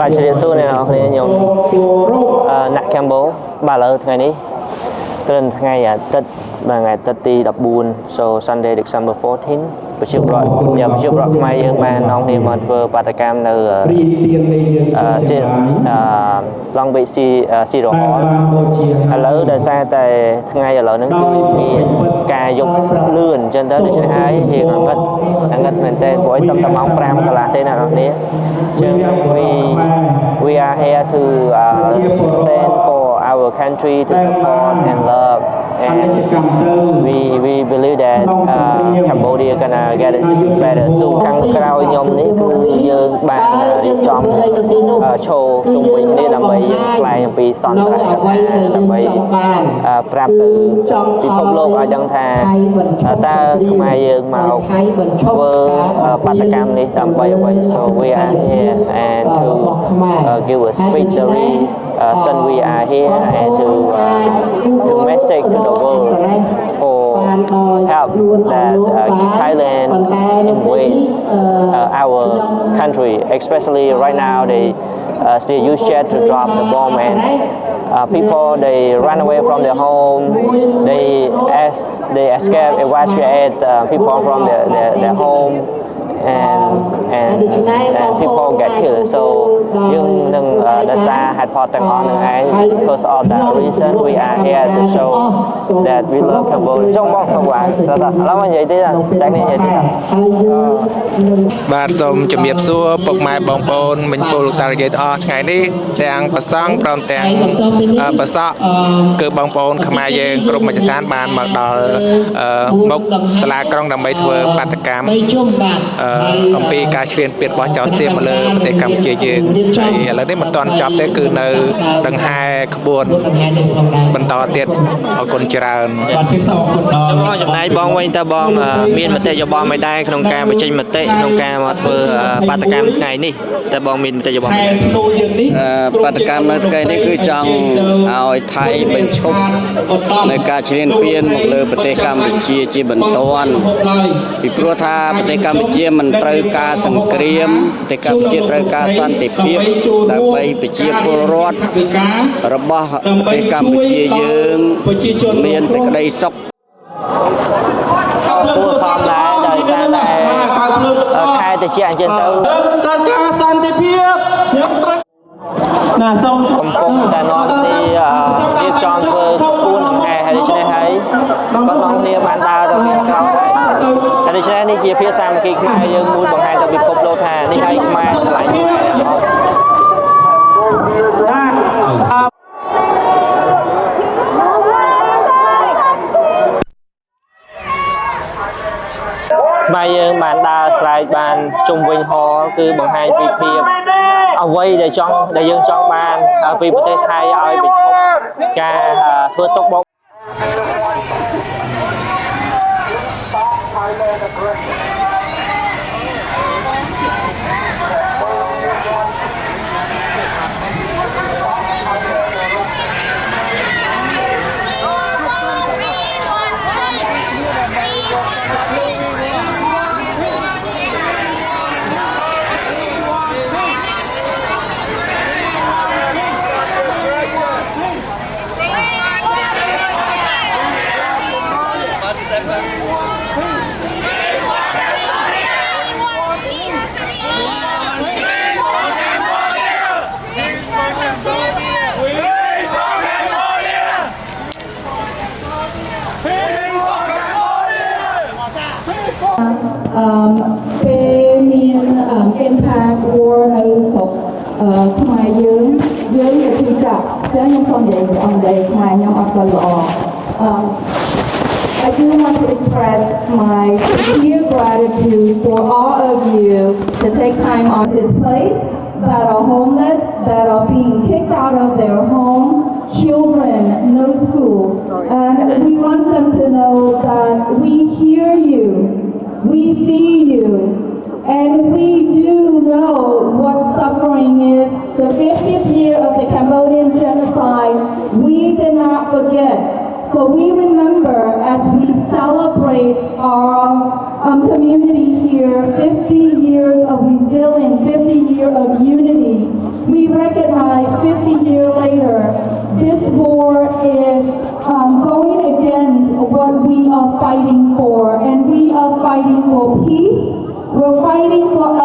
បាទជ្រាបសួរអ្នកនរគ្នាខ្ញុំណាក់កម្ពុជាបាទឥឡូវថ្ងៃនេះត្រឹមថ្ងៃអាទិត្យបាទថ្ងៃអាទិត្យទី14 so Sunday December 14ប្រជាពលរដ្ឋខ្មែរយើងបាននាំគ្នាមកធ្វើបាតកម្មនៅLong Beach City Hall ឥឡូវដោយសារតែថ្ងៃឥឡូវហ្នឹងគឺមានការយកលឿនអញ្ចឹងទៅដូច្នេះហើយរៀងអង្កត់មែនតើព្រោះឲ្យតែម៉ោង5កន្លះទេអ្នកនរគ្នាអញ្ចឹង we are here to stand for our country to support and love and we believe that Cambodia gonna get it better soon ខាងក្រោយខ្ញុំនេះគឺយើងបានរៀបចំឈរជុំវិញនេះដើម្បីផ្លែអំពីសន្តិភាពដើម្បីប្រាប់ទៅពិភពលោកឲ្យដឹងថាតើខ្មែរយើងមកធ្វើបាតកម្មនេះដើម្បីអ្វី so we are here and to give a speech since we are here and to message to the world for help that Thailand invade our country, especially right now they still use jet to drop the bomb and people they run away from their home, they escape, evacuate people from their home. And people get killed. Soយើងនឹងដោយសារហេតុផលទាំងអស់នឹងឯង because of that reason we are here to show that we love Cambodia ចង់បងផងបាទឥឡូវមកនិយាយទៀតចាក់នេះនិយាយទៀតបាទសូមជំរាបសួរពុកម៉ែបងប្អូនមិញពលលោកតានិយាយទាំងអស់ថ្ងៃនេះទាំងប្រសង់ព្រមទាំងប្រសក់គឺបងប្អូនខ្មែរយើងគ្រប់មជ្ឈដ្ឋានបានមកដល់មុខសាលាក្រុងដើម្បីធ្វើបាតកម្មអំពីការឈ្លានពានរបស់ចៅសៀមមកលើប្រទេសកម្ពុជាយើងហើយឥឡូវនេះមិនទាន់ចប់ទេគឺនៅដង្ហែក្បួនបន្តទៀតអរគុណច្រើនបងចំណាយបងវិញតើបងមានមតិយោបល់មិនដែរក្នុងការបញ្ចេញមតិក្នុងការមកធ្វើបាតកម្មថ្ងៃនេះតើបងមានមតិយោបល់មិនបាតកម្មនៅថ្ងៃនេះគឺចង់ឲ្យថៃបញ្ឈប់នៅការឈ្លានពានមកលើប្រទេសកម្ពុជាជាបន្ទាន់ពីព្រោះថាប្រទេសកម្ពុជាមិនត្រូវការសង្គ្រាមប្រទេសកម្ពុជាត្រូវការសន្តិភាពដើម្បីប្រជាពលរដ្ឋរបស់ប្រទេសកម្ពុជាយើងមានសេចក្តីសុខគួរសមដែរដោយសារតែខែតិចអញ្ចឹងទៅត្រូវការសន្តិភាពយើងត្រូវណាសូមកំពុងតែនាំគ្នារៀបចំធ្វើគួនខែហើយដូច្នេះហើយក៏នាំគ្នាបានដើរទៅខាងក្រោយហើយដូច្នេះនេះជាភាសាសាមគ្គីខ្មែរយើងមួយបង្ហាញទៅពិភពលោកថានេះហើយខ្មែរឆ្លៃខ្មែរខ្មែរយើងបានដើរស្រែកបានជុំវិញហគឺបង្ហាញពីភាពអ្វីដែលយើងចង់បានពីប្រទេសថៃឲ្យបញ្ឈប់ការធ្វើទុកបុកម្នេញពេលមានimpact war នៅស្រុកខ្មែរយើងជាទីចាក់ចឹងខ្ញុំសូមនិយាយអង្គដែរខ្មែរខ្ញុំអត់សូវល្អ I do want to express my sincere gratitude for all of you to take time on this place that are homeless, that are being kicked out of their home, children, no school. And we want them to know that we hear you, we see you, and we do know what suffering is. The 50th year of the Cambodian genocide, we did not forget. So we remember as we celebrate our community here, 50 years of resilience, 50 years of unity. We fighting for